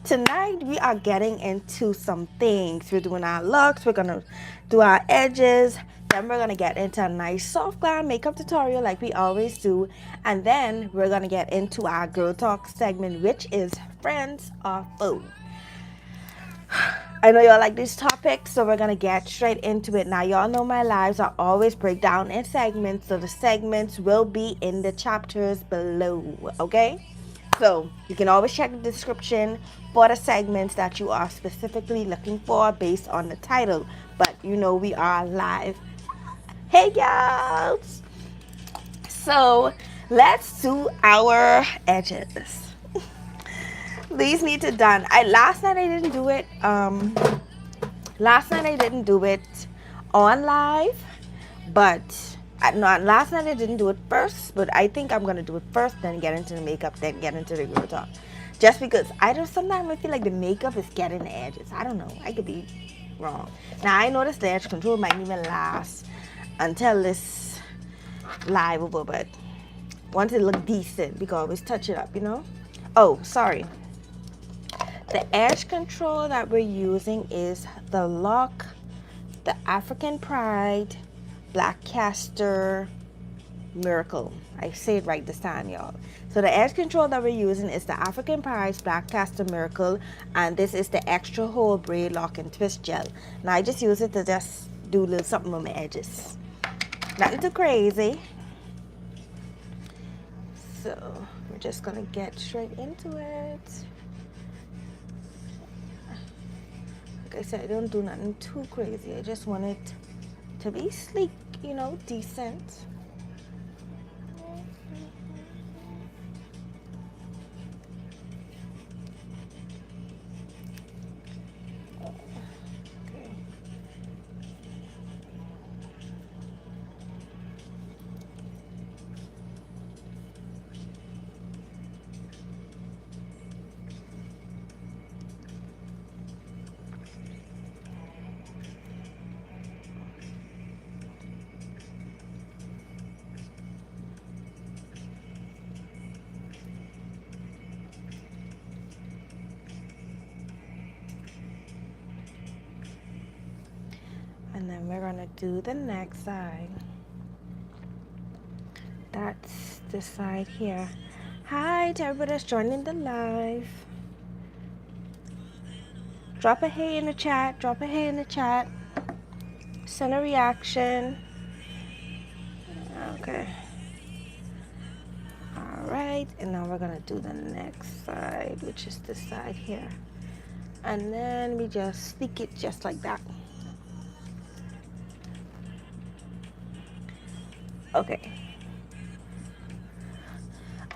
Tonight we are getting into some things. We're doing our looks, we're gonna do our edges, then we're gonna get into a nice soft glam makeup tutorial like we always do, and then we're gonna get into our girl talk segment, which is friends or foe. I know y'all like these topics, so we're gonna get straight into it. Now, y'all know my lives are always break down in segments, so the segments will be in the chapters below, okay? So you can always check the description for the segments that you are specifically looking for based on the title. But you know we are live. Hey, y'all! So let's do our edges. These need to done. Last night I didn't do it. Last night I didn't do it on live, but last night I didn't do it first. But I think I'm gonna do it first, then get into the makeup, then get into the girl talk. Just because I don't. Sometimes I feel like the makeup is getting the edges. I don't know. I could be wrong. Now I noticed the edge control might even last until this live over, but once it look decent, we can always touch it up, you know. Oh, sorry. The edge control that we're using is the Locs, the African Pride, Black Castor, Miracle. I say it right this time, y'all. So the edge control that we're using is the African Pride, Black Castor, Miracle, and this is the Extra Whole Braid Lock and Twist Gel. Now I just use it to just do a little something on my edges. Nothing too crazy. So we're just gonna get straight into it. Like I said, I don't do nothing too crazy. I just want it to be sleek, you know, decent. And then we're gonna do the next side. That's the side here. Hi to everybody that's joining the live. Drop a hey in the chat. Drop a hey in the chat. Send a reaction. Okay. Alright, and now we're gonna do the next side, which is this side here. And then we just stick it just like that.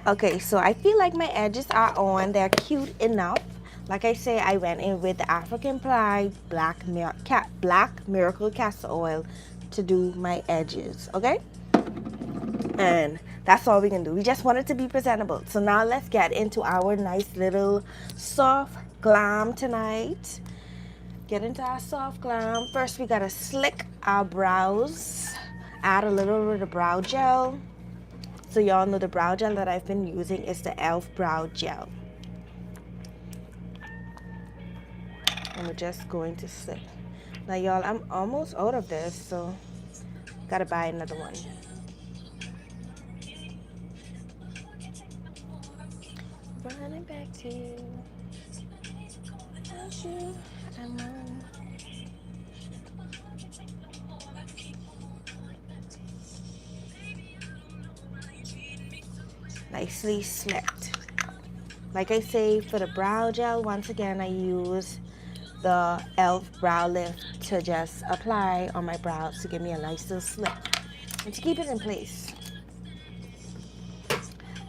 Okay, so I feel like my edges are on. They're cute enough. Like I say, I went in with the African Pride Black Miracle Castor Oil to do my edges, okay? And that's all we can do. We just want it to be presentable. So now let's get into our nice little soft glam tonight. Get into our soft glam. First, we gotta slick our brows. Add a little bit of brow gel. So y'all know the brow gel that I've been using is the e.l.f. brow gel. And we're just going to slick. Now y'all, I'm almost out of this, so gotta buy another one. Running back to you. Nicely slicked. Like I say, for the brow gel, once again, I use the e.l.f. brow lift to just apply on my brows to give me a nice little slick and to keep it in place.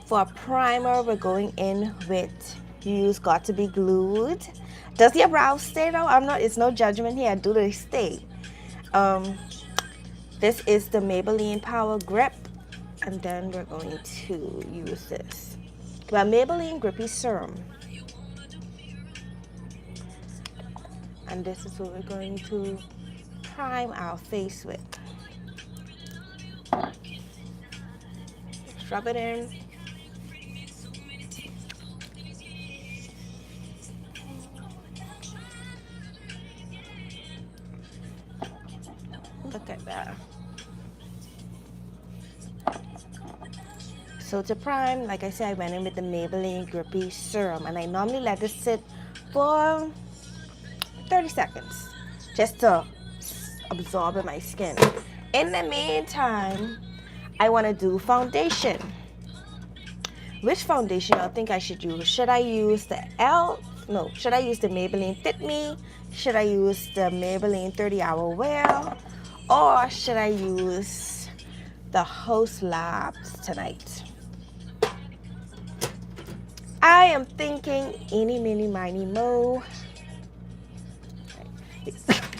For a primer, we're going in with use Got to Be Glued. Does your brows stay though? It's no judgment here. Do they stay? This is the Maybelline Power Grip, and then we're going to use this. Well, Maybelline Grippy Serum. And this is what we're going to prime our face with. Just rub it in. Look at that. So to prime, like I said, I went in with the Maybelline Grippy Serum, and I normally let this sit for 30 seconds just to absorb in my skin. In the meantime, I want to do foundation. Which foundation I think I should use? Should I use the should I use the Maybelline Fit Me? Should I use the Maybelline 30 Hour Wear? Or should I use the Host Labs tonight? I am thinking eeny, meeny, miny, mo.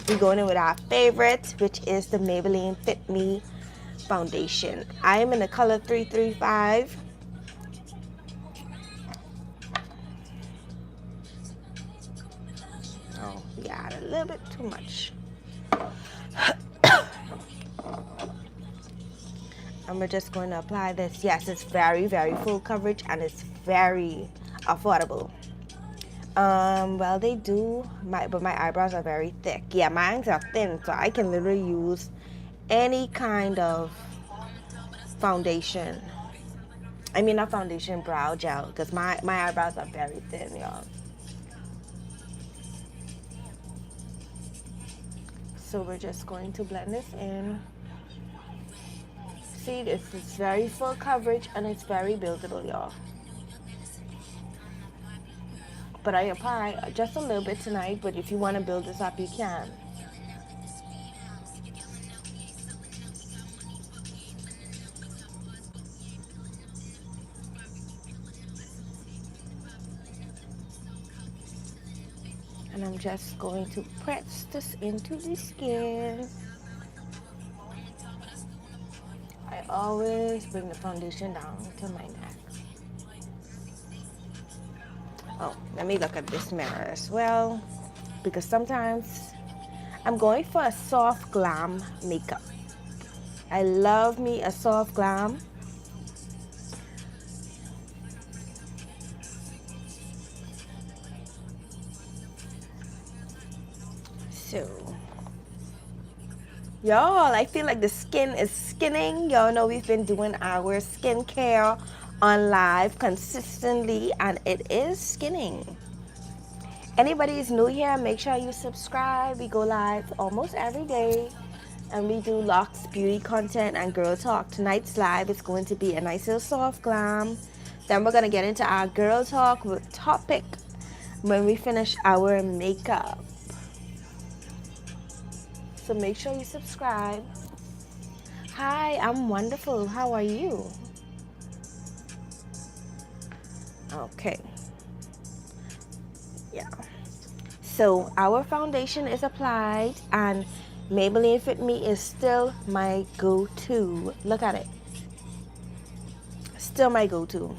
We're going in with our favorite, which is the Maybelline Fit Me foundation. I am in the color 335. Oh, yeah, a little bit too much. And we're just going to apply this. Yes, it's very, very full coverage, and it's very affordable. Well, they do, but my eyebrows are very thick. Yeah, mine are thin, so I can literally use any kind of foundation. I mean, not foundation, brow gel, because my eyebrows are very thin, y'all. So we're just going to blend this in. See, this is very full coverage, and it's very buildable, y'all. But I apply just a little bit tonight, but if you want to build this up, you can. And I'm just going to press this into the skin. I always bring the foundation down to my neck. Oh, let me look at this mirror as well, because sometimes I'm going for a soft glam makeup. I love me a soft glam. So, y'all, I feel like the skin is skinning. Y'all know we've been doing our skincare on live consistently, and it is skinning. Anybody is new here, make sure you subscribe. We go live almost every day, and we do Locs beauty content and girl talk. Tonight's live is going to be a nice little soft glam. Then we're going to get into our girl talk with topic when we finish our makeup. So make sure you subscribe. Hi, I'm wonderful. How are you? Okay. Yeah. So our foundation is applied, and Maybelline Fit Me is still my go-to. Look at it. Still my go-to.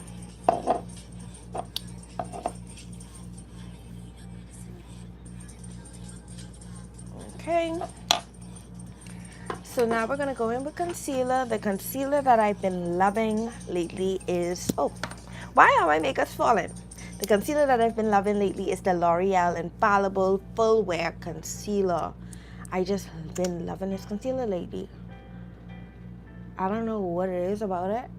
Okay. So now we're going to go in with concealer. The concealer that I've been loving lately is, why are my makeups falling? The concealer that I've been loving lately is the L'Oreal Infallible Full Wear Concealer. I just been loving this concealer lately. I don't know what it is about it.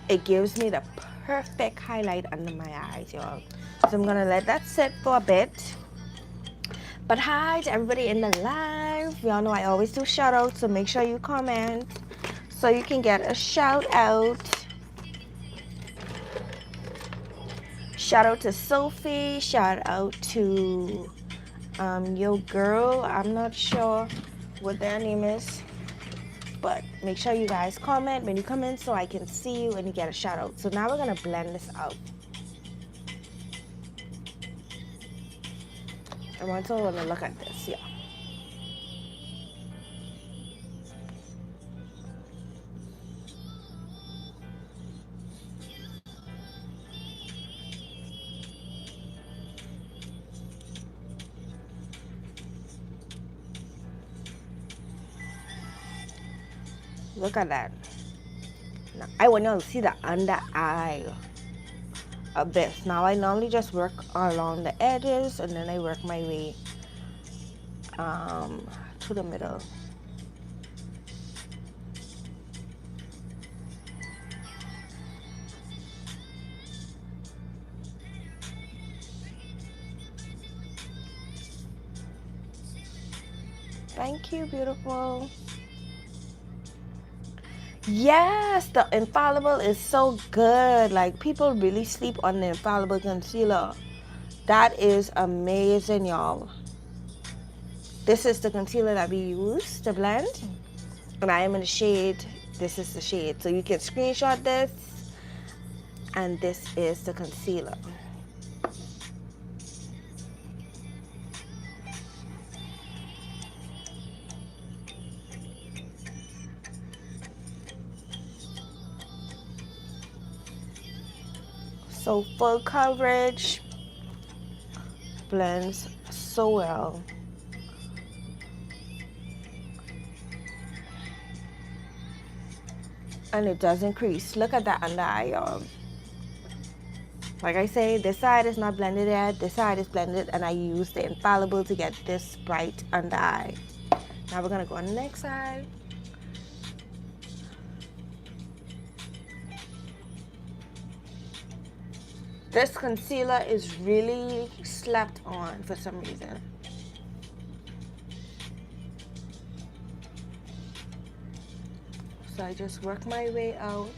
It gives me the perfect highlight under my eyes, y'all. So I'm gonna let that sit for a bit. But hi to everybody in the live. Y'all know I always do shout outs, so make sure you comment so you can get a shout out. Shout out to Sophie. Shout out to Yo Girl. I'm not sure what their name is, but make sure you guys comment when you come in so I can see you and you get a shout out. So now we're gonna blend this out. I want to look at this, yeah. Look at that. Now, I want you to see the under eye. a bit. Now I normally just work along the edges and then I work my way to the middle. Thank you, beautiful. Yes, the infallible is so good. Like, people really sleep on the infallible concealer. That is amazing, y'all. This is the concealer that we use to blend, and I am in the shade. This is the shade, so you can screenshot this, and this is the concealer. So full coverage, blends so well. And it doesn't crease. Look at that under eye, y'all. Like I say, this side is not blended yet. This side is blended, and I use the infallible to get this bright under eye. Now we're gonna go on the next side. This concealer is really slept on for some reason. So I just work my way out.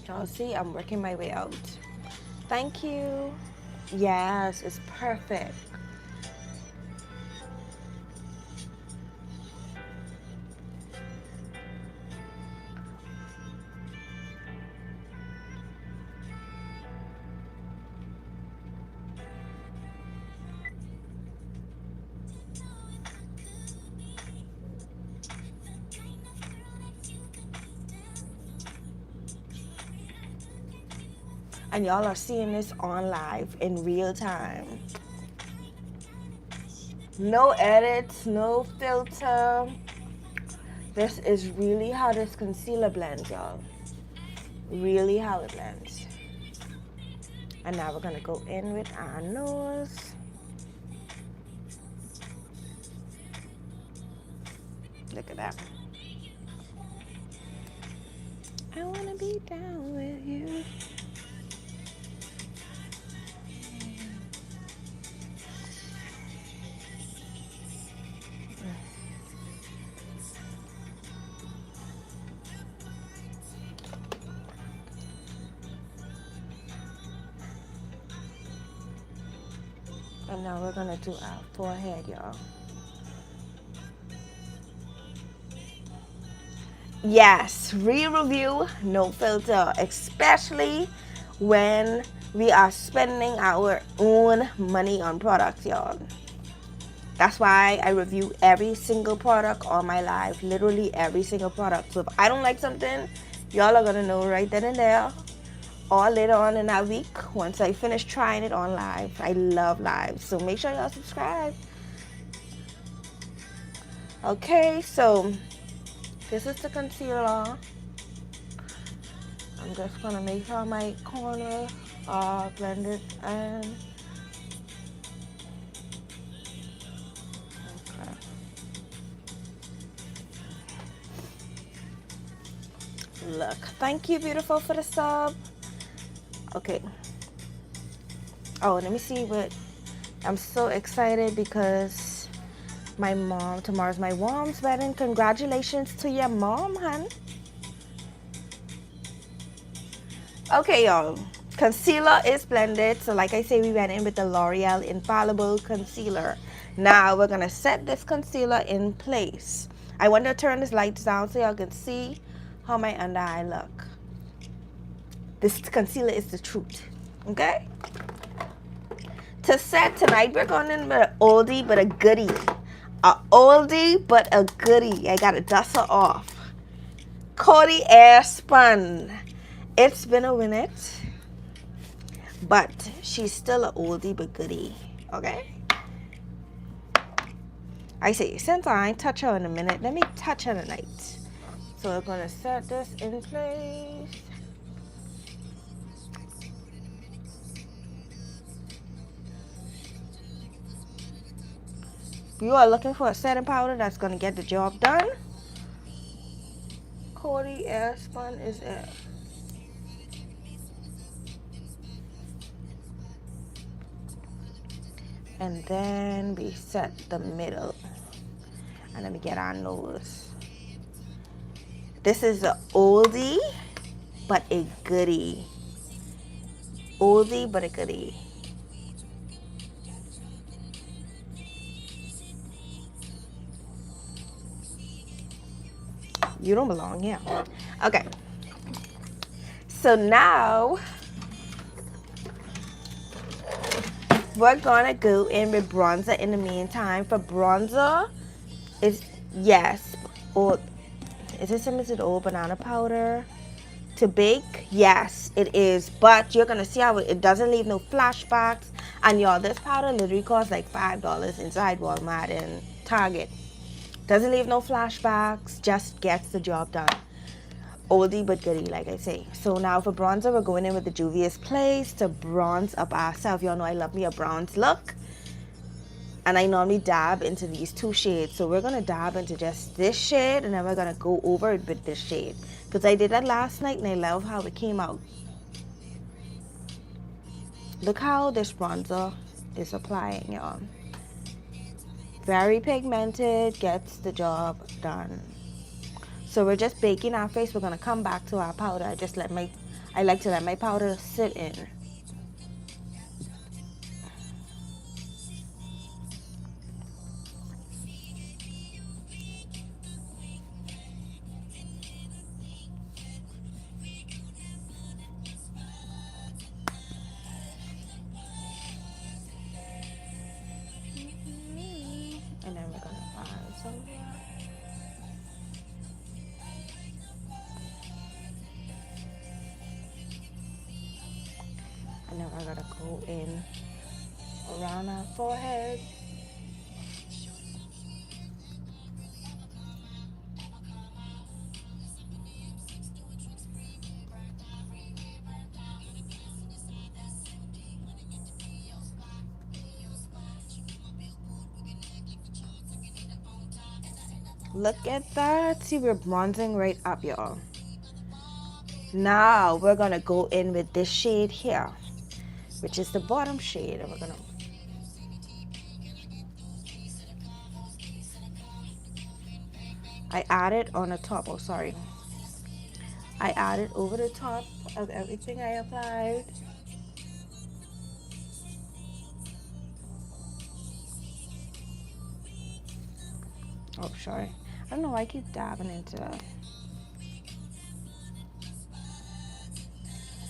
Y'all see, I'm working my way out. Thank you. Yes, it's perfect. And y'all are seeing this on live in real time. No edits, no filter. This is really how this concealer blends, y'all. Really how it blends. And now we're gonna go in with our nose. Look at that. I wanna be down with you. And now we're gonna do our forehead, y'all. Yes, real review, no filter, especially when we are spending our own money on products, y'all. That's why I review every single product on my live, literally every single product. So if I don't like something, y'all are gonna know right then and there, or later on in that week once I finish trying it on live. I love live, so make sure y'all subscribe. Okay, so this is the concealer. I'm just gonna make sure my corner are blended and okay. Look, thank you, beautiful, for the sub. Okay. Oh, let me see what. I'm so excited because my mom, tomorrow's my mom's wedding. Congratulations to your mom, hun. Okay, y'all. Concealer is blended. So like I say, we went in with the L'Oreal Infallible Concealer. Now we're going to set this concealer in place. I want to turn this lights down so y'all can see how my under eye look. This concealer is the truth. Okay? To set tonight, we're going in with an oldie but a goodie. A oldie but a goodie. I got to dust her off. Cody Air Spun. It's been a minute, but she's still an oldie but goodie. Okay? I say, since I ain't touch her in a minute, let me touch her tonight. So we're going to set this in place. you are looking for a setting powder that's going to get the job done, Cody Airspun is it. And then we set the middle. And then we get our nose. This is an oldie, but a goodie. Oldie, but a goodie. You don't belong here. Okay. So now we're gonna go in with bronzer in the meantime. For bronzer, it's yes, or is it similar to the old banana powder? To bake, yes, it is. But you're gonna see how it doesn't leave no flashbacks. And y'all, this powder literally costs like $5 inside Walmart and Target. Doesn't leave no flashbacks, just gets the job done. Oldie but goodie, like I say. So now for bronzer, we're going in with the Juvia's Place to bronze up ourselves. Y'all know I love me a bronze look. And I normally dab into these two shades. So we're going to dab into just this shade, and then we're going to go over it with this shade. Because I did that last night, and I love how it came out. Look how this bronzer is applying, y'all. Very pigmented, gets the job done. So we're just baking our face. We're gonna come back to our powder. I like to let my powder sit in. And then we're gonna add some here. And then we're gonna go in around our forehead. Look at that. See, we're bronzing right up, y'all. Now we're gonna go in with this shade here, which is the bottom shade, and we're gonna I added on the top. Oh, sorry. I added over the top of everything I applied. Oh, sorry. I don't know why I keep dabbing into it.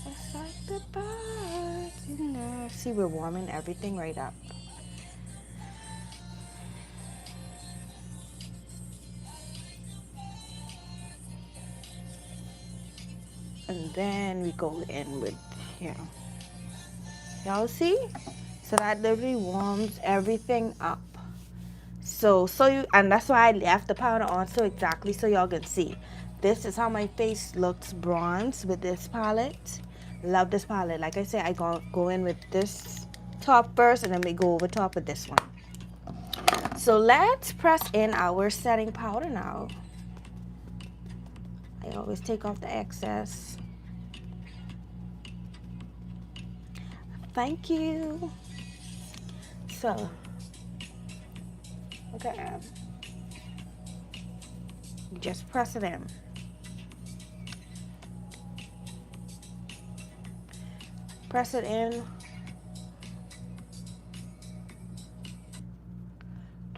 It's like the birds, you know. See, we're warming everything right up. And then we go in with here. Y'all see? So that literally warms everything up. And that's why I left the powder on so exactly so y'all can see. This is how my face looks bronze with this palette. Love this palette. Like I said, I go in with this top first, and then we go over top with this one. So let's press in our setting powder now. I always take off the excess. Thank you. So, okay. Just press it in. Press it in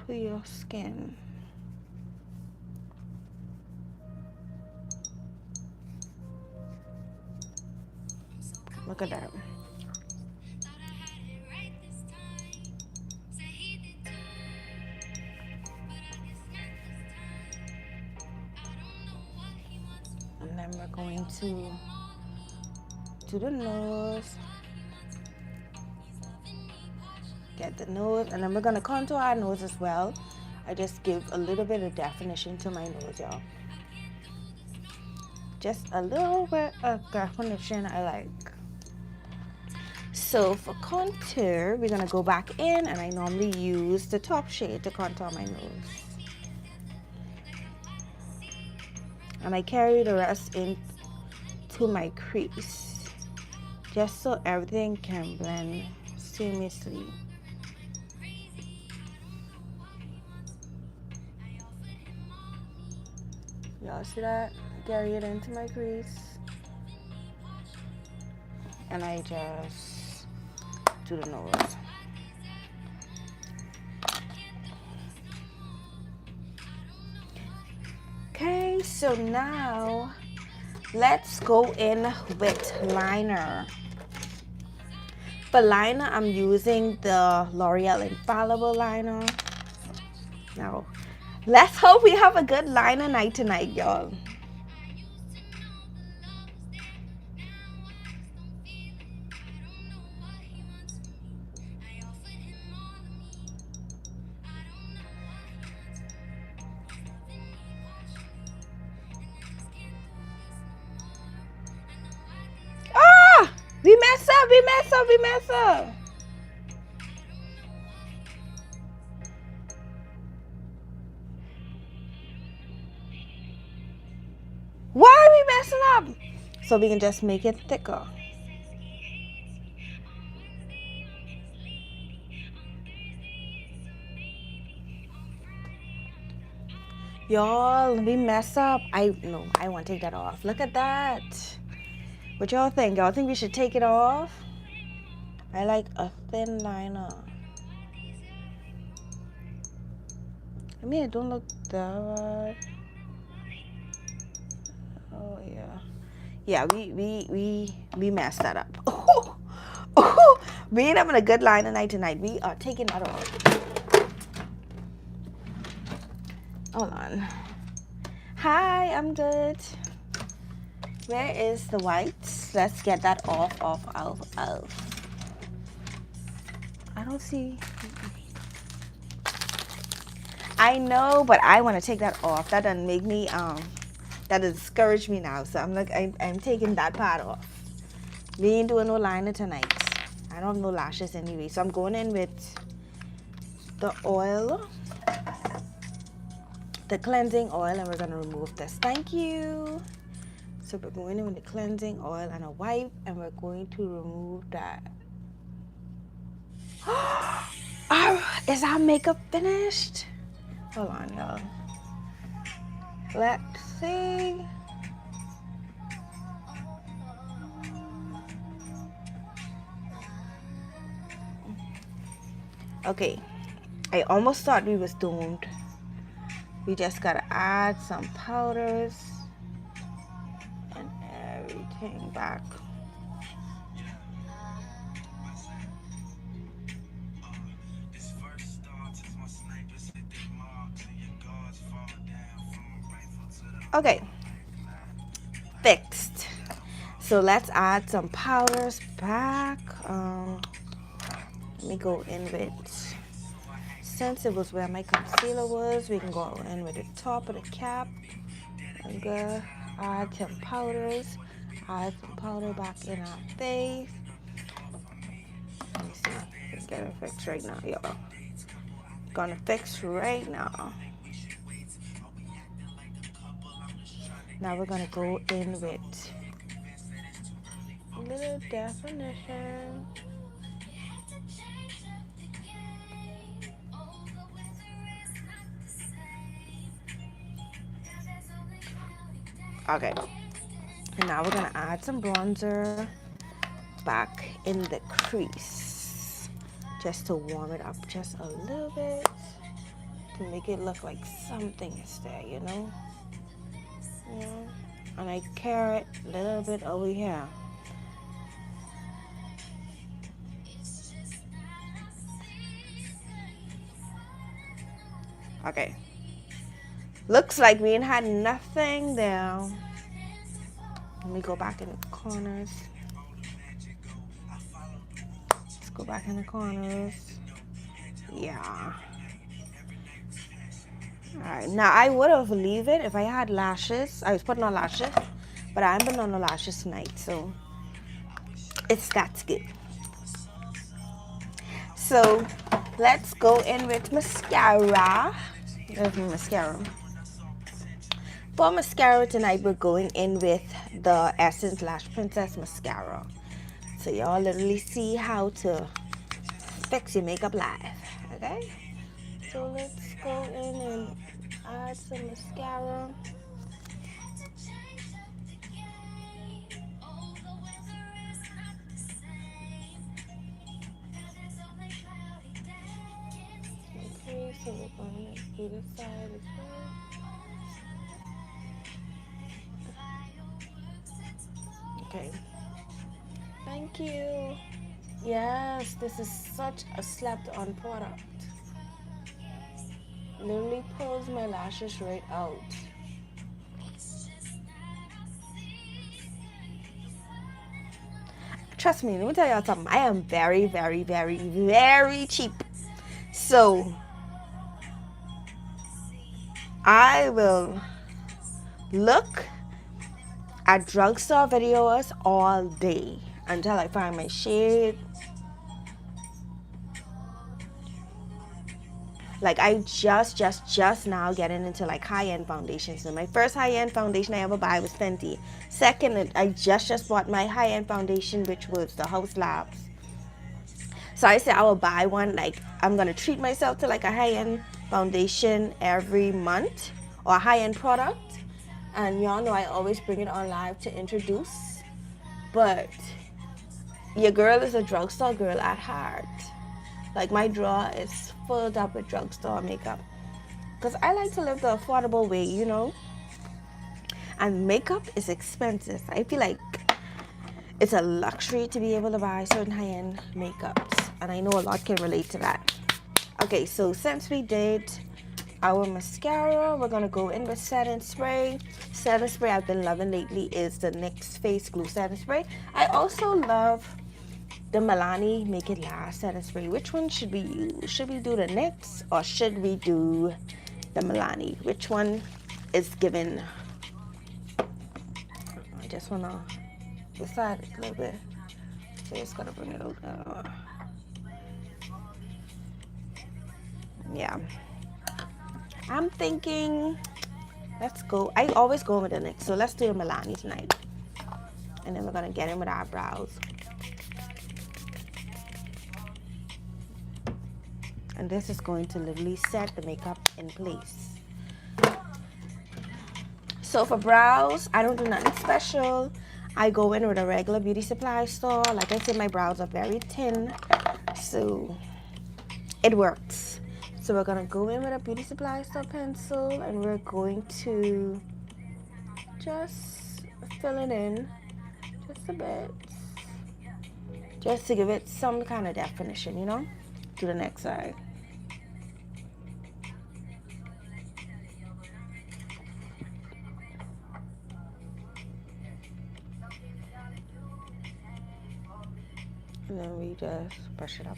to your skin. Look at that. And then we're going to do the nose. Get the nose, and then we're gonna contour our nose as well. I just give a little bit of definition to my nose, y'all. Just a little bit of definition I like. So for contour, we're gonna go back in, and I normally use the top shade to contour my nose. And I carry the rest into my crease, just so everything can blend seamlessly. Y'all see that? Carry it into my crease. And I just do the nose. Okay, so now let's go in with liner. For liner, I'm using the L'Oreal Infallible liner. Now, let's hope we have a good liner night tonight, y'all. We mess up, we mess up, we mess up. Why are we messing up? So we can just make it thicker. Y'all, we mess up. I want to take that off. Look at that. What y'all think? Y'all think we should take it off? I like a thin liner. I mean, it don't look that bad. Oh yeah. Yeah, we messed that up. Oh, we ain't having a good liner night tonight. We are taking that off. Hold on. Hi, I'm good. Where is the whites? Let's get that off. I don't see. I know, but I want to take that off. That doesn't make me that discouraged me now. So I'm like, I'm taking that part off. We ain't doing no liner tonight. I don't have no lashes anyway. So I'm going in with the oil, the cleansing oil, and we're gonna remove this. Thank you. So we're going in with the cleansing oil and a wipe, and we're going to remove that. Is our makeup finished? Hold on, y'all. Let's see. Okay, I almost thought we was doomed. We just gotta add some powders and everything back. Okay, fixed. So let's add some powders back. Let me go in with, since it was where my concealer was, we can go in with the top of the cap and go add some powders. Add some powder back in our face. Let me see. Let's get it fixed right now, y'all. Gonna fix right now. Now we're gonna go in with a little definition. Okay, and now we're gonna add some bronzer back in the crease, just to warm it up just a little bit, to make it look like something is there, you know? Yeah. And I carry it a little bit over here. Okay. Looks like we ain't had nothing there. Let me go back in the corners. Let's go back in the corners. Yeah. Alright, now I would have leave it if I had lashes. I was putting on lashes, but I haven't putting on no lashes tonight, so that's good. So let's go in with mascara. There's my mascara. For mascara tonight, we're going in with the Essence Lash Princess Mascara. So y'all literally see how to fix your makeup live, okay? So let's go in and add some mascara. Okay, so we're going to do this side as well. Okay. Thank you. Yes, this is such a slept-on product. Literally pulls my lashes right out. Trust me, let me tell y'all something. I am very, very, very, very cheap. So I will look at drugstore videos all day until I find my shade. Like I just now getting into like high-end foundations. So my first high-end foundation I ever buy was Fenty. Second, I just bought my high-end foundation, which was the House Labs. So I said I will buy one. Like I'm gonna treat myself to like a high-end foundation every month or a high-end product. And y'all know I always bring it on live to introduce. But your girl is a drugstore girl at heart. Like my drawer is filled up with drugstore makeup. Because I like to live the affordable way, you know. And makeup is expensive. I feel like it's a luxury to be able to buy certain high-end makeups. And I know a lot can relate to that. Okay, so since we did our mascara, we're going to go in with setting spray. Setting spray I've been loving lately is the NYX Face Glue Setting Spray. I also love the Milani Make It Last setting spray. Which one should we use? Should we do the NYX or should we do the Milani? Which one is given? I just want to decide it a little bit. So just got to bring it over. Yeah. I'm thinking, let's go. I always go with the NYX. So let's do the Milani tonight. And then we're going to get in with our brows. And this is going to literally set the makeup in place. So for brows, I don't do nothing special. I go in with a regular beauty supply store. Like I said, my brows are very thin, so it works. So we're gonna go in with a beauty supply store pencil and we're going to just fill it in just a bit. Just to give it some kind of definition, you know? To the next side. And then we just brush it up.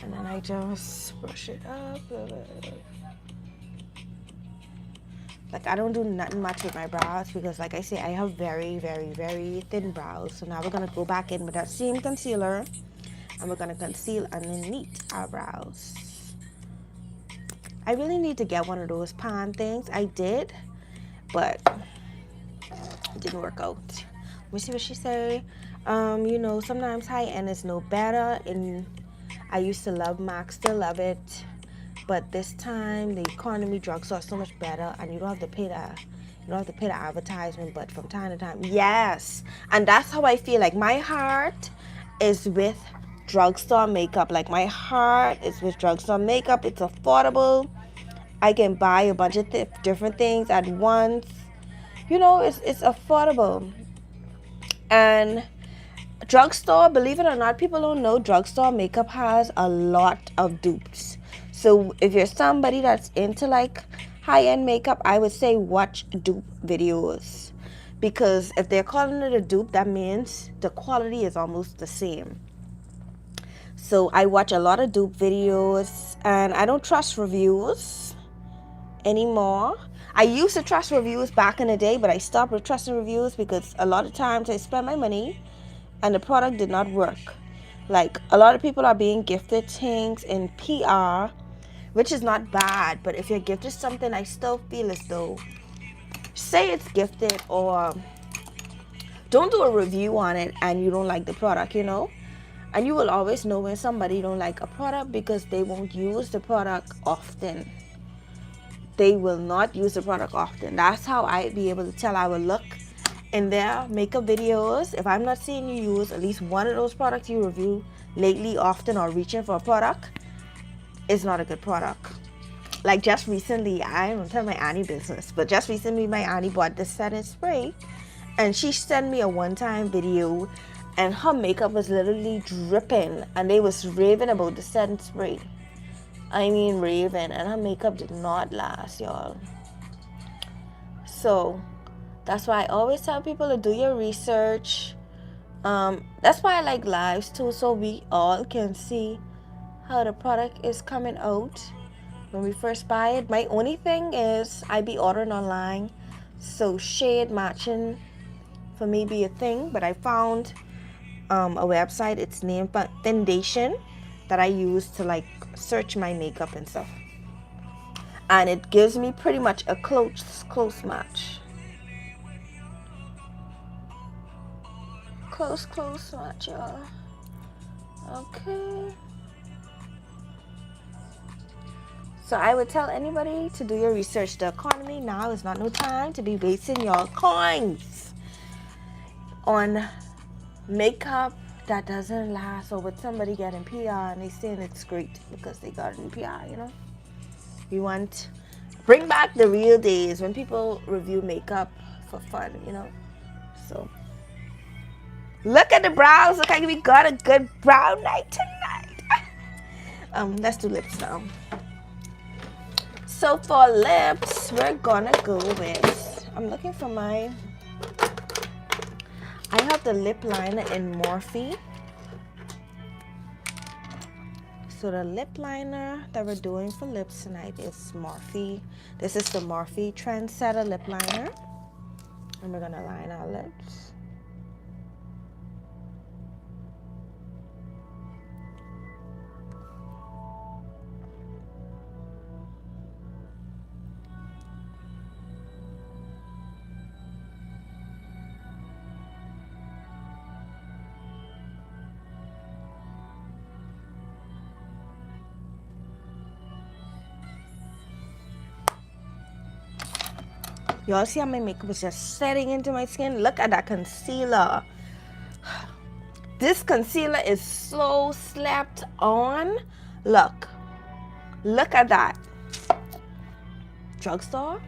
And then I just brush it up. Like I don't do nothing much with my brows because like I say, I have very, very, very thin brows. So now we're gonna go back in with that same concealer and we're gonna conceal underneath our brows. I really need to get one of those pan things. I did, but it didn't work out. Let me see what she say. You know, sometimes high end is no better. And I used to love MAC, still love it. But this time the economy drugstore is so much better and you don't have to pay the advertisement, but from time to time. Yes. And that's how I feel. Like my heart is with drugstore makeup. Like my heart is with drugstore makeup. It's affordable. I can buy a bunch of different things at once. You know, it's affordable. And drugstore, believe it or not, people don't know drugstore makeup has a lot of dupes. So if you're somebody that's into like high-end makeup, I would say watch dupe videos. Because if they're calling it a dupe, that means the quality is almost the same. So I watch a lot of dupe videos and I don't trust reviews anymore. I used to trust reviews back in the day, but I stopped with trusting reviews because a lot of times I spend my money and the product did not work. Like, a lot of people are being gifted things in PR, which is not bad, but if you're gifted something, I still feel as though, say it's gifted, or don't do a review on it and you don't like the product, you know. And you will always know when somebody don't like a product because they won't use the product often. They will not use the product often. That's how I be able to tell. I will look in their makeup videos. If I'm not seeing you use at least one of those products you review lately, often, or reaching for a product, it's not a good product. Like just recently, I don't tell my auntie business, but just recently my auntie bought this setting spray, and she sent me a one-time video, and her makeup was literally dripping, and they was raving about the setting spray. I mean raving, and her makeup did not last, y'all. So that's why I always tell people to do your research. That's why I like lives too, so we all can see how the product is coming out when we first buy it. My only thing is I be ordering online, so shade matching for me be a thing. But I found a website, it's named Foundation, that I use to like search my makeup and stuff, and it gives me pretty much a close match. Close match, y'all. Okay. So I would tell anybody to do your research. The economy now is not no time to be wasting your coins on makeup that doesn't last, or with somebody getting PR and they saying it's great because they got it in PR, you know. We want bring back the real days when people review makeup for fun, you know. So look at the brows. Look like we got a good brow night tonight. Let's do lips now. So for lips, we're gonna go with, I'm looking for I have the lip liner in Morphe. So the lip liner that we're doing for lips tonight is Morphe. This is the Morphe Trendsetter lip liner. And we're gonna line our lips. Y'all see how my makeup is just setting into my skin? Look at that concealer. This concealer is so slapped on. Look at that. Drugstore.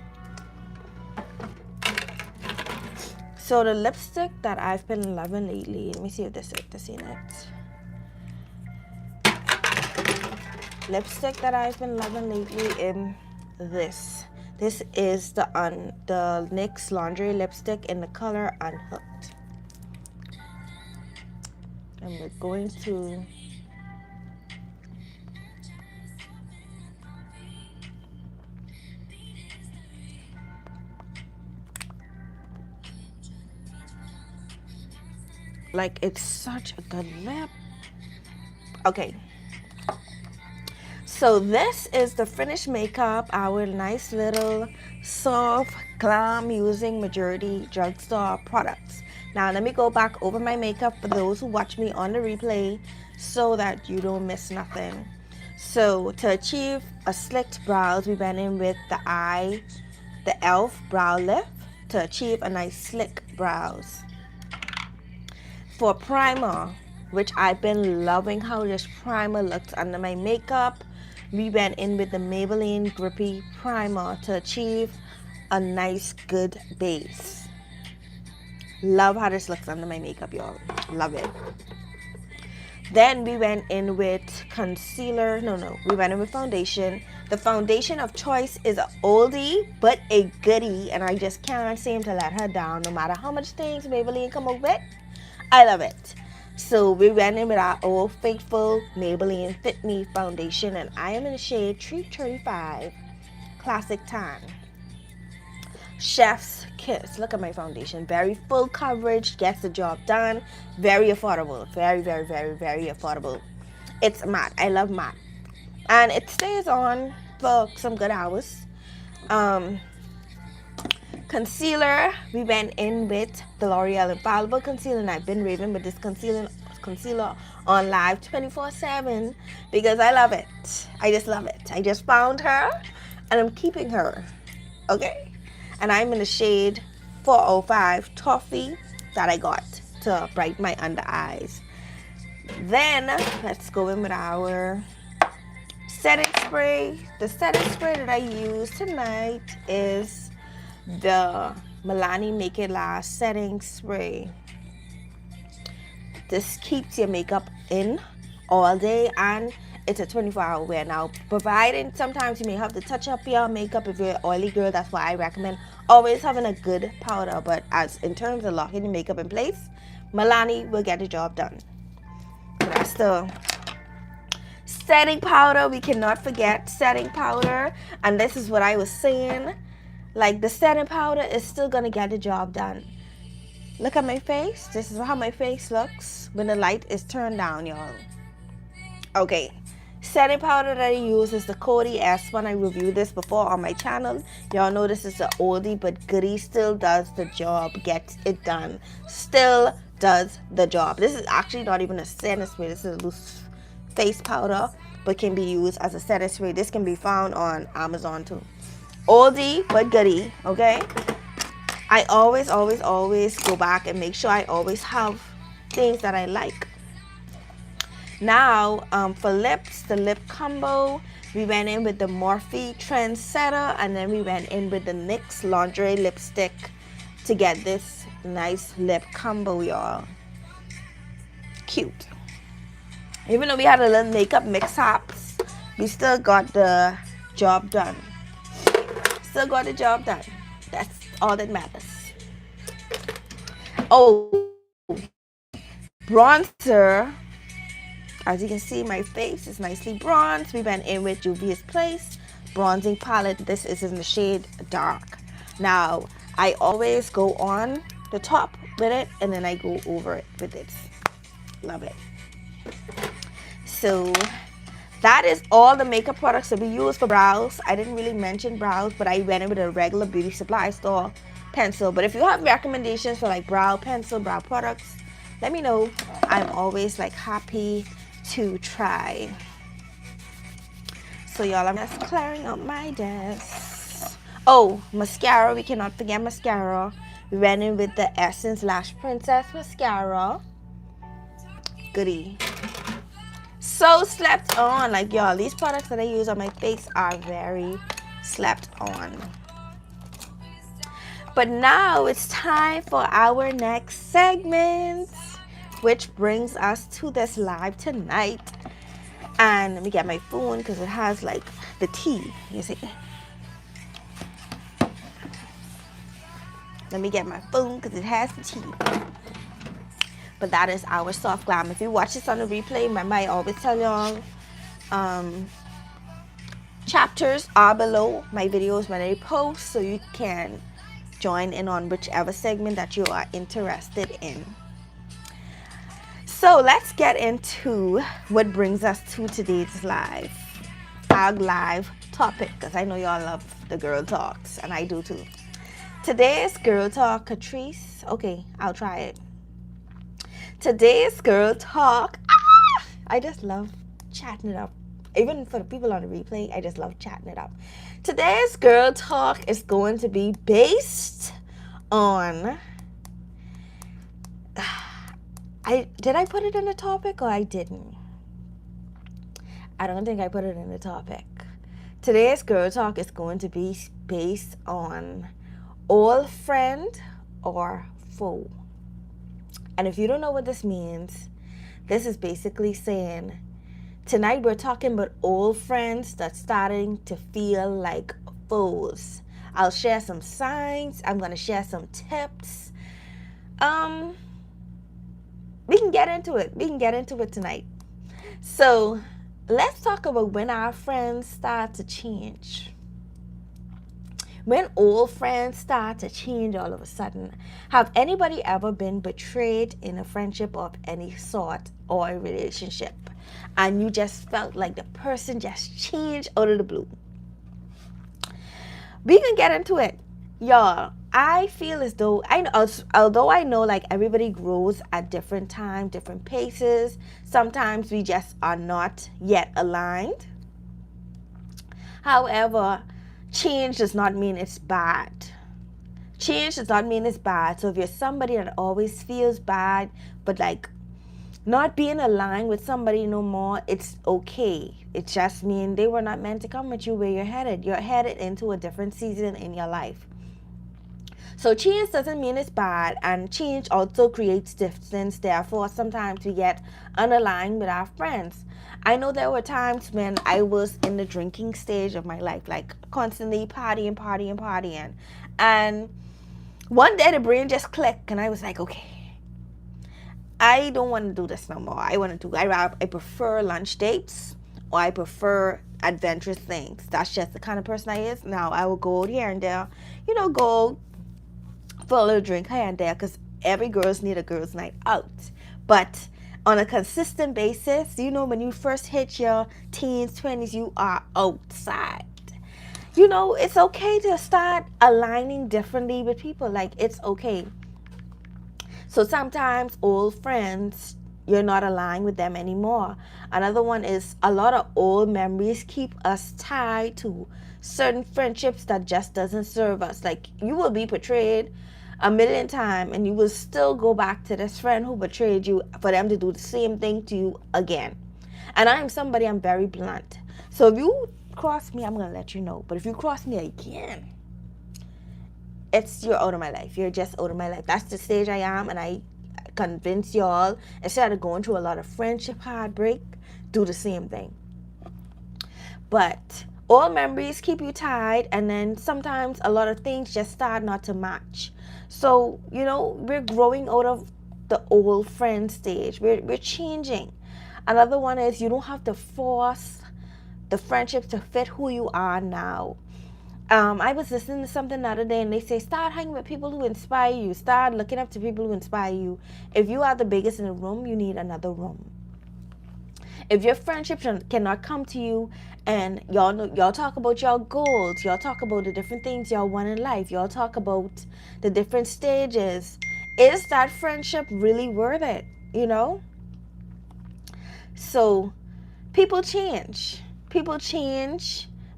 So the lipstick that I've been loving lately, let me see if this in it. Lipstick that I've been loving lately in this. This is the NYX Laundry lipstick in the color Unhooked. And we're going to like, it's such a good lip. Okay. So this is the finished makeup, our nice little soft glam using majority drugstore products. Now let me go back over my makeup for those who watch me on the replay so that you don't miss nothing. So to achieve a slicked brows, we went in with the e.l.f. brow lift to achieve a nice slick brows. For primer, which I've been loving how this primer looks under my makeup, we went in with the Maybelline Grippy Primer to achieve a nice, good base. Love how this looks under my makeup, y'all. Love it. Then we went in with concealer. We went in with foundation. The foundation of choice is an oldie, but a goodie, and I just can't seem to let her down no matter how much things Maybelline come up with. I love it. So we went in with our old faithful Maybelline Fit Me foundation, and I am in the shade 335 Classic Tan. Chef's kiss. Look at my foundation. Very full coverage, gets the job done. Very affordable. Very, very, very, very affordable. It's matte. I love matte. And it stays on for some good hours. Concealer, we went in with the L'Oreal Infallible Concealer, and I've been raving with this concealer on live 24/7 because I love it. I just love it. I just found her and I'm keeping her. Okay? And I'm in the shade 405 Toffee that I got to brighten my under eyes. Then let's go in with our setting spray. The setting spray that I use tonight is the Milani Make It Last setting spray. This keeps your makeup in all day, and it's a 24-hour wear. Now, providing sometimes you may have to touch up your makeup if you're an oily girl. That's why I recommend always having a good powder. But as in terms of locking your makeup in place, Milani will get the job done. So that's the setting powder. We cannot forget setting powder. And this is what I was saying. Like, the setting powder is still going to get the job done. Look at my face. This is how my face looks when the light is turned down, y'all. Okay. Setting powder that I use is the Coty S1. I reviewed this before on my channel. Y'all know this is an oldie but goodie. Still does the job. Gets it done. Still does the job. This is actually not even a setting spray. This is a loose face powder, but can be used as a setting spray. This can be found on Amazon too. Oldie but goodie, okay? I always go back and make sure I always have things that I like. Now, for lips, the lip combo, we went in with the Morphe Trendsetter, and then we went in with the NYX Lingerie Lipstick to get this nice lip combo, y'all. Cute. Even though we had a little makeup mix-ups, we still got the job done. Still got the job done. That's all that matters. Oh, bronzer. As you can see, my face is nicely bronzed. We went in with Juvia's Place bronzing palette. This is in the shade Dark. Now, I always go on the top with it, and then I go over it with it. Love it. So that is all the makeup products that we use for brows. I didn't really mention brows, but I went in with a regular beauty supply store pencil. But if you have recommendations for like brow pencil, brow products, let me know. I'm always like happy to try. So y'all, I'm just clearing up my desk. Oh, mascara. We cannot forget mascara. We went in with the Essence Lash Princess mascara. Goodie. So slept on. Like, y'all, these products that I use on my face are very slept on. But now it's time for our next segment, which brings us to this live tonight. And let me get my phone because it has like the tea, you see. Let me get my phone because it has the tea. But that is our soft glam. If you watch this on the replay, remember I always tell y'all, chapters are below my videos when I post, so you can join in on whichever segment that you are interested in. So let's get into what brings us to today's live. Our live topic, because I know y'all love the girl talks, and I do too. Today's girl talk, Catrice. Okay, I'll try it. Today's girl talk, I just love chatting it up. Even for the people on the replay, I just love chatting it up. Today's girl talk is going to be based on, did I put it in the topic or I didn't? I don't think I put it in the topic. Today's girl talk is going to be based on old friend or foe. And if you don't know what this means, this is basically saying, tonight we're talking about old friends that's starting to feel like foes. I'll share some signs. I'm going to share some tips. We can get into it. We can get into it tonight. So let's talk about when our friends start to change. when old friends start to change all of a sudden. Have anybody ever been betrayed in a friendship of any sort or a relationship, and you just felt like the person just changed out of the blue? We can get into it, y'all. I feel as though although I know like everybody grows at different times, different paces. Sometimes we just are not yet aligned. However, change does not mean it's bad. Change does not mean it's bad. So if you're somebody that always feels bad, but like not being aligned with somebody no more, it's okay. It just means they were not meant to come with you where you're headed. You're headed into a different season in your life. So change doesn't mean it's bad, and change also creates distance. Therefore, sometimes we get unaligned with our friends. I know there were times when I was in the drinking stage of my life, like constantly partying. And one day the brain just clicked and I was like, okay, I don't want to do this no more. I prefer lunch dates, or I prefer adventurous things. That's just the kind of person I is. Now I will go here and there, go for a little drink here and there, because every girls need a girls' night out. But on a consistent basis, when you first hit your teens, 20s, you are outside. It's okay to start aligning differently with people. Like, it's okay. So sometimes old friends, you're not aligned with them anymore. Another one is a lot of old memories keep us tied to certain friendships that just doesn't serve us. Like, you will be betrayed a million times and you will still go back to this friend who betrayed you for them to do the same thing to you again. And I'm very blunt. So if you cross me, I'm going to let you know. But if you cross me again, you're out of my life. You're just out of my life. That's the stage I am, and I convince y'all, instead of going through a lot of friendship heartbreak, do the same thing. But all memories keep you tied, and then sometimes a lot of things just start not to match. So, we're growing out of the old friend stage. We're changing. Another one is you don't have to force the friendships to fit who you are now. I was listening to something the other day, and they say start hanging with people who inspire you. Start looking up to people who inspire you. If you are the biggest in the room, you need another room. If your friendship cannot come to you and y'all talk about your goals, y'all talk about the different things y'all want in life, y'all talk about the different stages, is that friendship really worth it? So people change.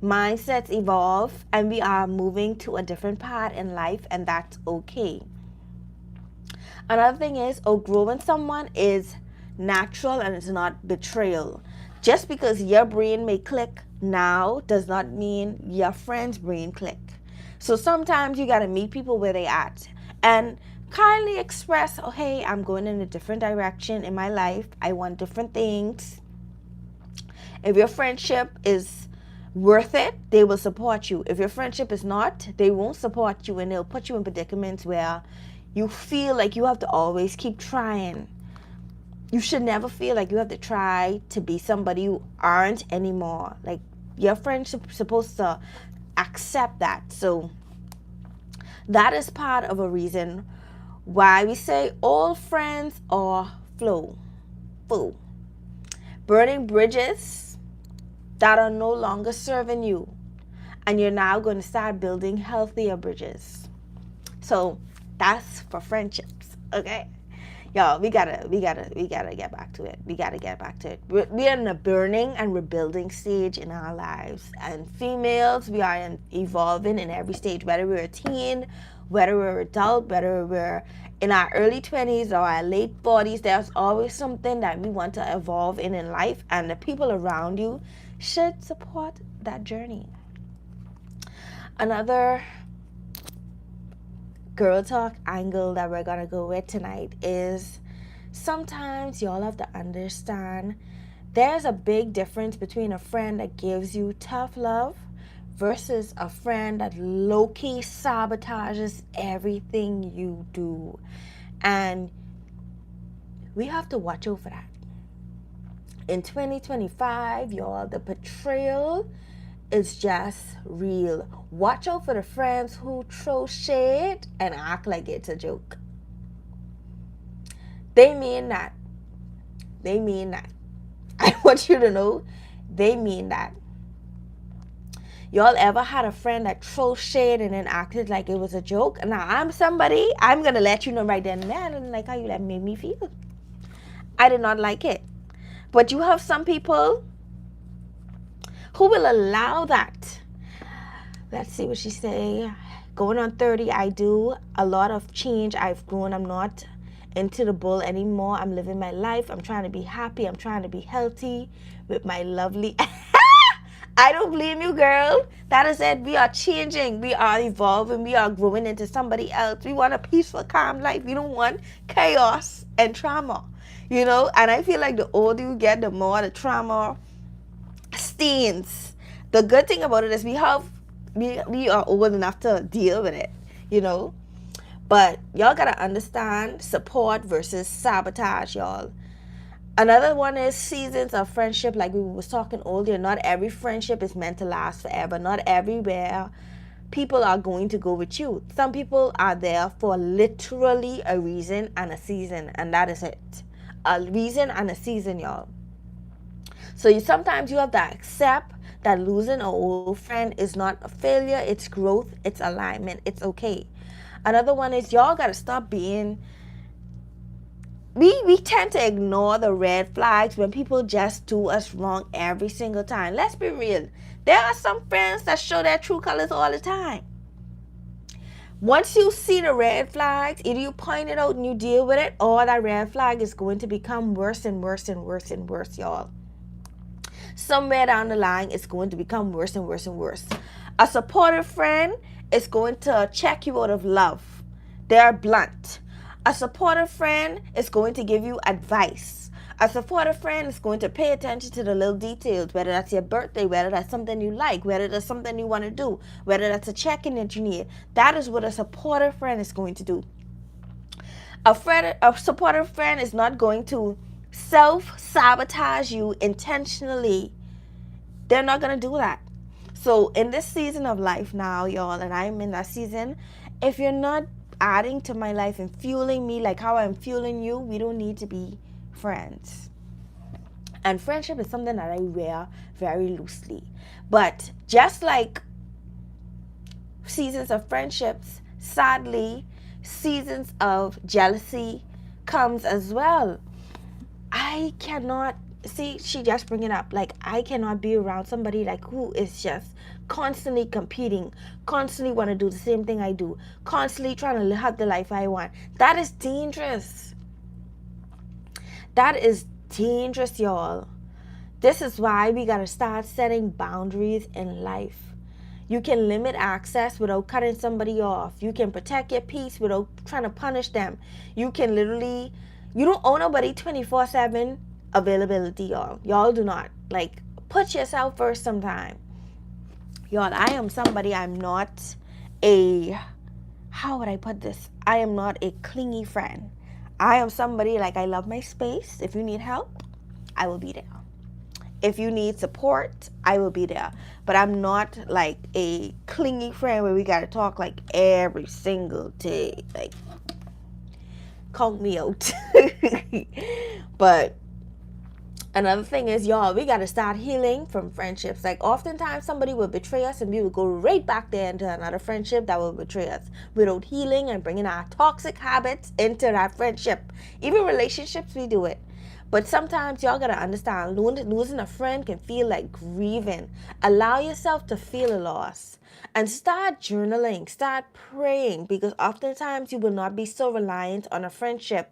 Mindsets evolve, and we are moving to a different path in life, and that's okay. Another thing is, outgrowing someone is natural and it's not betrayal. Just because your brain may click now does not mean your friend's brain click. So sometimes you got to meet people where they at and kindly express, oh, hey, I'm going in a different direction in my life. I want different things. If your friendship is worth it, they will support you. If your friendship is not, they won't support you, and they'll put you in predicaments where you feel like you have to always keep trying. You should never feel like you have to try to be somebody you aren't anymore. Like, your friendship is supposed to accept that. So that is part of a reason why we say all friends are full. Burning bridges that are no longer serving you, and you're now going to start building healthier bridges. So that's for friendships, okay? Y'all, we gotta get back to it. We're in a burning and rebuilding stage in our lives, and females, we are evolving in every stage, whether we're a teen, whether we're an adult, whether we're in our early 20s or our late 40s. There's always something that we want to evolve in life, and the people around you should support that journey. Another girl talk angle that we're gonna go with tonight is, sometimes y'all have to understand there's a big difference between a friend that gives you tough love versus a friend that low-key sabotages everything you do. And we have to watch out for that. In 2025, y'all, the betrayal is just real. Watch out for the friends who throw shade and act like it's a joke. They mean that. They mean that. I want you to know, they mean that. Y'all ever had a friend that throws shade and then acted like it was a joke? Now, I'm somebody, I'm going to let you know right then and there, I didn't like how you that made me feel. I did not like it. But you have some people who will allow that. Let's see what she say. Going on 30, I do a lot of change. I've grown. I'm not into the bull anymore. I'm living my life. I'm trying to be happy. I'm trying to be healthy with my lovely... I don't blame you, girl. That is it. We are changing. We are evolving. We are growing into somebody else. We want a peaceful, calm life. We don't want chaos and trauma, you know? And I feel like the older you get, the more the trauma stains. The good thing about it is we are old enough to deal with it, you know? But y'all gotta understand support versus sabotage, y'all. Another one is seasons of friendship, like we was talking earlier. Not every friendship is meant to last forever. Not everywhere people are going to go with you. Some people are there for literally a reason and a season, and that is it. A reason and a season, y'all. So sometimes you have to accept that losing an old friend is not a failure. It's growth. It's alignment. It's okay. Another one is y'all got to stop being... We tend to ignore the red flags when people just do us wrong every single time. Let's be real. There are some friends that show their true colors all the time. Once you see the red flags, either you point it out and you deal with it, or that red flag is going to become worse and worse and worse and worse, y'all. Somewhere down the line, it's going to become worse and worse and worse. A supportive friend is going to check you out of love. They're blunt. A supportive friend is going to give you advice. A supportive friend is going to pay attention to the little details, whether that's your birthday, whether that's something you like, whether that's something you want to do, whether that's a check-in that you need. That is what a supportive friend is going to do. A supportive friend is not going to self-sabotage you intentionally. They're not going to do that. So in this season of life now, y'all, and I'm in that season, if you're not adding to my life and fueling me like how I'm fueling you, we don't need to be friends. And friendship is something that I wear very loosely. But just like seasons of friendships, sadly, seasons of jealousy comes as well. I cannot... See, she just bring it up. Like, I cannot be around somebody like who is just constantly competing, constantly want to do the same thing I do, constantly trying to have the life I want. That is dangerous. That is dangerous, y'all. This is why we got to start setting boundaries in life. You can limit access without cutting somebody off. You can protect your peace without trying to punish them. You can literally... You don't owe nobody 24/7 availability, y'all. Y'all do not. Like, put yourself first sometime. Y'all, I am somebody, I'm not a... How would I put this? I am not a clingy friend. I am somebody, like, I love my space. If you need help, I will be there. If you need support, I will be there. But I'm not like a clingy friend where we got to talk like every single day. Like, count me out. But another thing is, y'all, we got to start healing from friendships. Like, oftentimes somebody will betray us and we will go right back there into another friendship that will betray us without healing and bringing our toxic habits into that friendship. Even relationships, we do it. But sometimes y'all gotta understand, losing a friend can feel like grieving. Allow yourself to feel a loss. And start journaling, start praying, because oftentimes you will not be so reliant on a friendship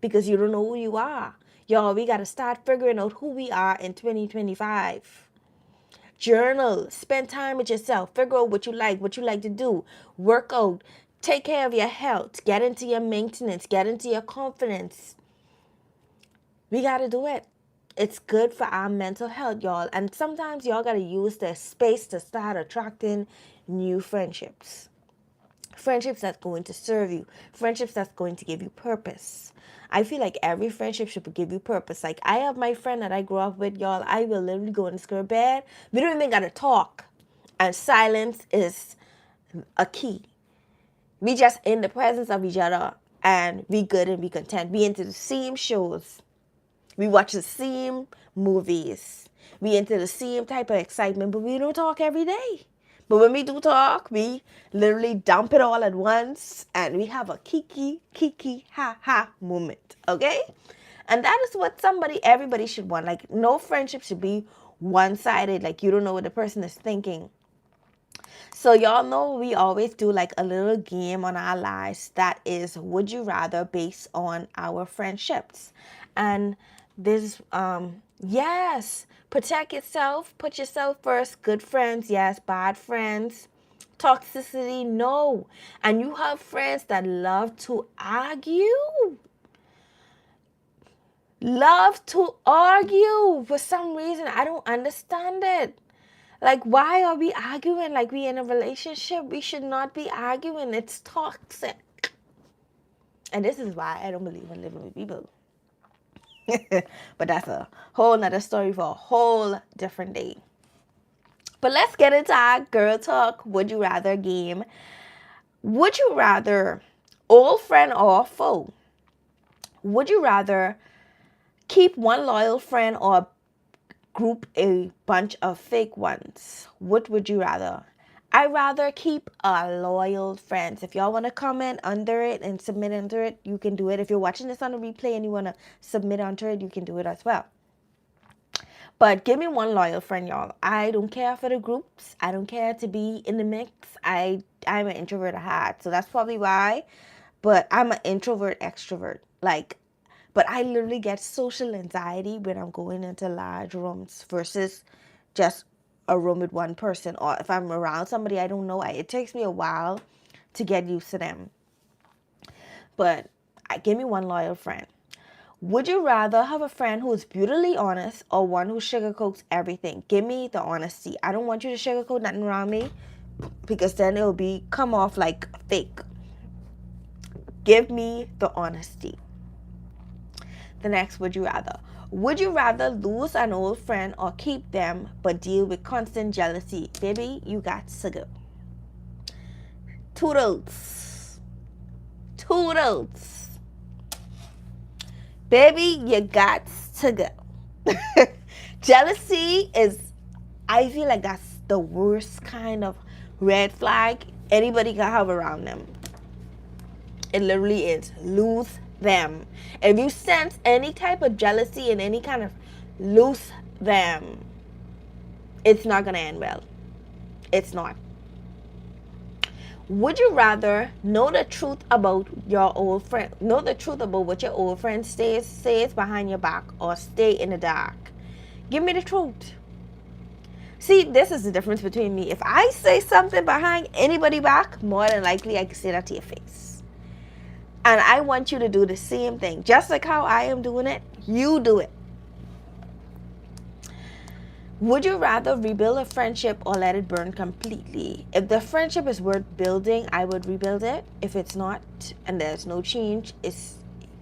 because you don't know who you are. Y'all, we gotta start figuring out who we are in 2025. Journal, spend time with yourself, figure out what you like to do, work out, take care of your health, get into your maintenance, get into your confidence. We got to do it. It's good for our mental health, y'all. And sometimes y'all got to use the space to start attracting new friendships. Friendships that's going to serve you. Friendships that's going to give you purpose. I feel like every friendship should give you purpose. Like, I have my friend that I grew up with, y'all. I will literally go and scare bed. We don't even got to talk. And silence is a key. We just in the presence of each other and we good and we content. We into the same shows. We watch the same movies. We into the same type of excitement, but we don't talk every day. But when we do talk, we literally dump it all at once and we have a kiki, ha ha moment, okay? And that is what everybody should want. Like, no friendship should be one-sided. Like, you don't know what the person is thinking. So y'all know we always do like a little game on our lives that is would you rather based on our friendships. And this yes, protect yourself, put yourself first. Good friends, yes. Bad friends, toxicity, no. And you have friends that love to argue. Love to argue for some reason. I don't understand it. Like, why are we arguing like we in a relationship? We should not be arguing. It's toxic. And this is why I don't believe in living with people. But that's a whole nother story for a whole different day. But let's get into our girl talk would you rather game. Would you rather old friend or foe? Would you rather keep one loyal friend or group a bunch of fake ones? What would you rather? I'd rather keep a loyal friends. If y'all want to comment under it and submit under it, you can do it. If you're watching this on a replay and you want to submit under it, you can do it as well. But give me one loyal friend, y'all. I don't care for the groups. I don't care to be in the mix. I'm an introvert at heart, so that's probably why. But I'm an introvert extrovert. But I literally get social anxiety when I'm going into large rooms versus just a room with one person. Or if I'm around somebody I don't know, it takes me a while to get used to them. But give me one loyal friend. Would you rather have a friend who is brutally honest or one who sugarcoats everything? Give me the honesty. I don't want you to sugarcoat nothing around me because then it will come off like fake. Give me the honesty. The next, would you rather? Would you rather lose an old friend or keep them but deal with constant jealousy? Baby, you got to go. Toodles. Toodles. Baby, you got to go. Jealousy is, I feel like that's the worst kind of red flag anybody can have around them. It literally is. Lose them. If you sense any type of jealousy and any kind of lose them, it's not going to end well. It's not. Would you rather know the truth about your old friend, know the truth about what your old friend says behind your back, or stay in the dark? Give me the truth. See, this is the difference between me. If I say something behind anybody's back, more than likely I can say that to your face. And I want you to do the same thing. Just like how I am doing it, you do it. Would you rather rebuild a friendship or let it burn completely? If the friendship is worth building, I would rebuild it. If it's not and there's no change,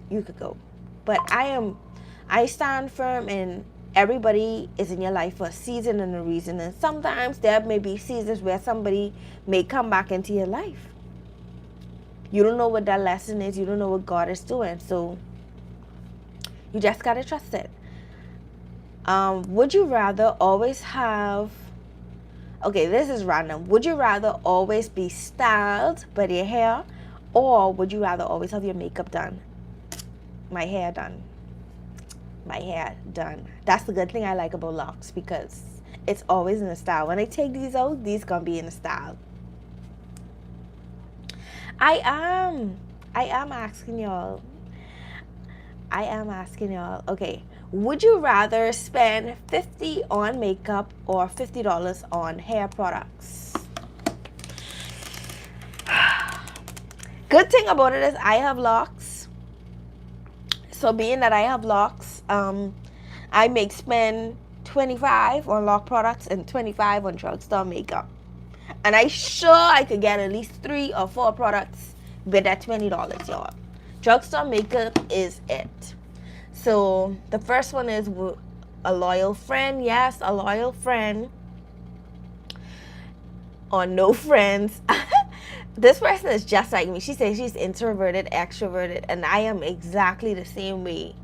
you could go. But I stand firm in everybody is in your life for a season and a reason. And sometimes there may be seasons where somebody may come back into your life. You don't know what that lesson is. You don't know what God is doing. So you just got to trust it. Would you rather always have... Okay, this is random. Would you rather always be styled by your hair, or would you rather always have your makeup done? My hair done. My hair done. That's the good thing I like about Locs, because it's always in the style. When I take these out, these gonna be in the style. I am asking y'all. Okay. Would you rather spend $50 on makeup or $50 on hair products? Good thing about it is I have locks. So being that I have locks, I may spend $25 on lock products and $25 on drugstore makeup. And I sure I could get at least 3 or 4 products with that $20, y'all. Drugstore makeup is it. So the first one is a loyal friend. Yes, a loyal friend. or no friends. This person is just like me. She says she's introverted, extroverted, and I am exactly the same way.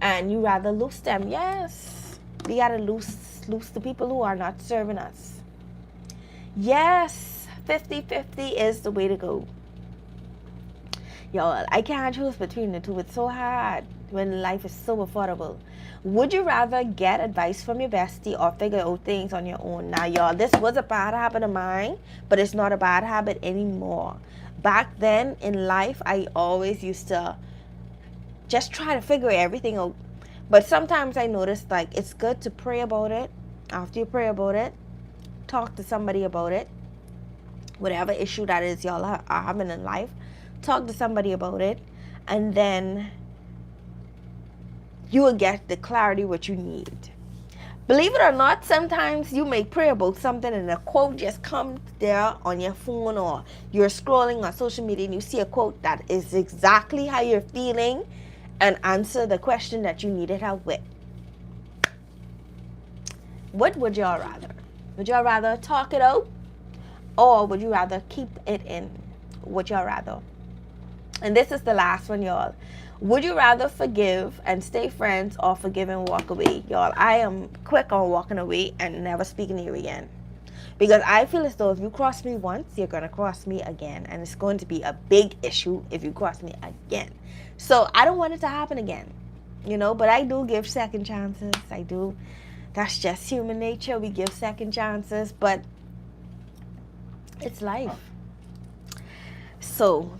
And you rather lose them. Yes, we gotta lose the people who are not serving us. Yes, 50-50 is the way to go. Y'all, I can't choose between the two. It's so hard when life is so affordable. Would you rather get advice from your bestie or figure out things on your own? Now, y'all, this was a bad habit of mine, but it's not a bad habit anymore. Back then in life, I always used to just try to figure everything out. But sometimes I noticed, like, it's good to pray about it. After you pray about it, talk to somebody about it. Whatever issue that is y'all are having in life, talk to somebody about it, and then you will get the clarity what you need. Believe it or not, sometimes you may pray about something and a quote just comes there on your phone, or you're scrolling on social media and you see a quote that is exactly how you're feeling and answer the question that you needed help with. What would y'all rather? Would y'all rather talk it out, or would you rather keep it in? Would y'all rather? And this is the last one, y'all. Would you rather forgive and stay friends, or forgive and walk away? Y'all, I am quick on walking away and never speaking to you again. Because I feel as though if you cross me once, you're going to cross me again. And it's going to be a big issue if you cross me again. So I don't want it to happen again. You know, but I do give second chances. I do. That's just human nature. We give second chances. But it's life. So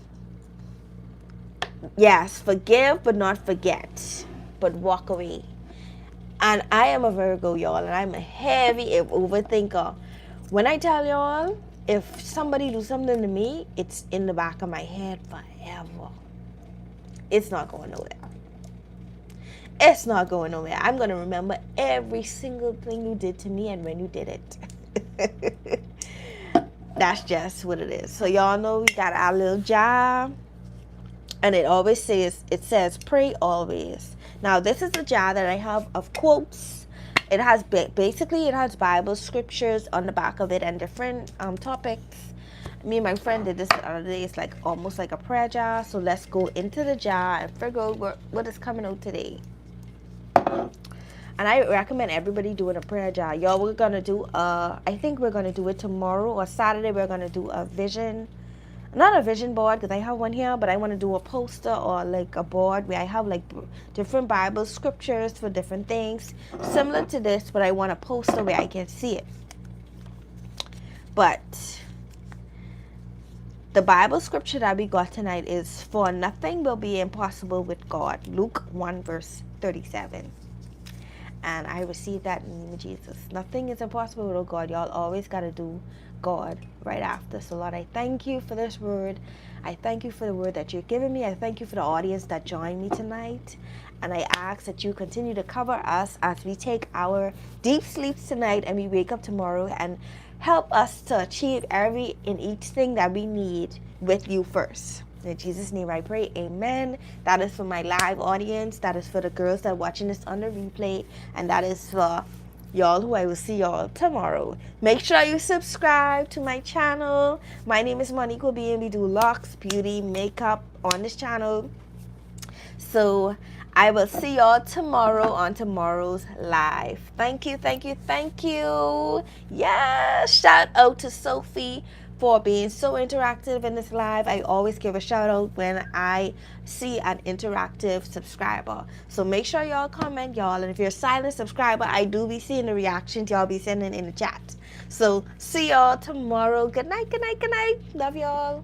yes, forgive but not forget, but walk away. And I am a Virgo, y'all, and I'm a heavy overthinker. When I tell y'all, if somebody do something to me, it's in the back of my head forever. It's not going nowhere. It's not going nowhere. I'm going to remember every single thing you did to me and when you did it. That's just what it is. So y'all know we got our little jar. And it always says, pray always. Now, this is the jar that I have of quotes. It has, basically, it has Bible scriptures on the back of it and different topics. Me and my friend did this the other day. It's like almost like a prayer jar. So let's go into the jar and figure out what is coming out today. And I recommend everybody doing a prayer jar. Y'all, we're going to do, I think we're going to do it tomorrow or Saturday. We're going to do a vision. Not a vision board, because I have one here, but I want to do a poster or like a board where I have like different Bible scriptures for different things. Similar to this, but I want a poster where I can see it. But the Bible scripture that we got tonight is, for nothing will be impossible with God. Luke 1 verse 37. And I received that in the name of Jesus. Nothing is impossible with God. Y'all always got to do God right after. So Lord, I thank you for this word. I thank you for the word that you've given me. I thank you for the audience that joined me tonight. And I ask that you continue to cover us as we take our deep sleeps tonight and we wake up tomorrow, and help us to achieve every and each thing that we need with you first. In Jesus' name I pray, amen. That is for my live audience. That is for the girls that are watching this on the replay. And that is for y'all who I will see y'all tomorrow. Make sure you subscribe to my channel. My name is Moniqua, and we do locks, beauty, makeup on this channel. So I will see y'all tomorrow on tomorrow's live. Thank you, thank you, thank you. Yes, shout out to Sophie for being so interactive in this live. I always give a shout out when I see an interactive subscriber. So make sure y'all comment, y'all. And if you're a silent subscriber, I do be seeing the reactions y'all be sending in the chat. So see y'all tomorrow. Good night, good night, good night. Love y'all.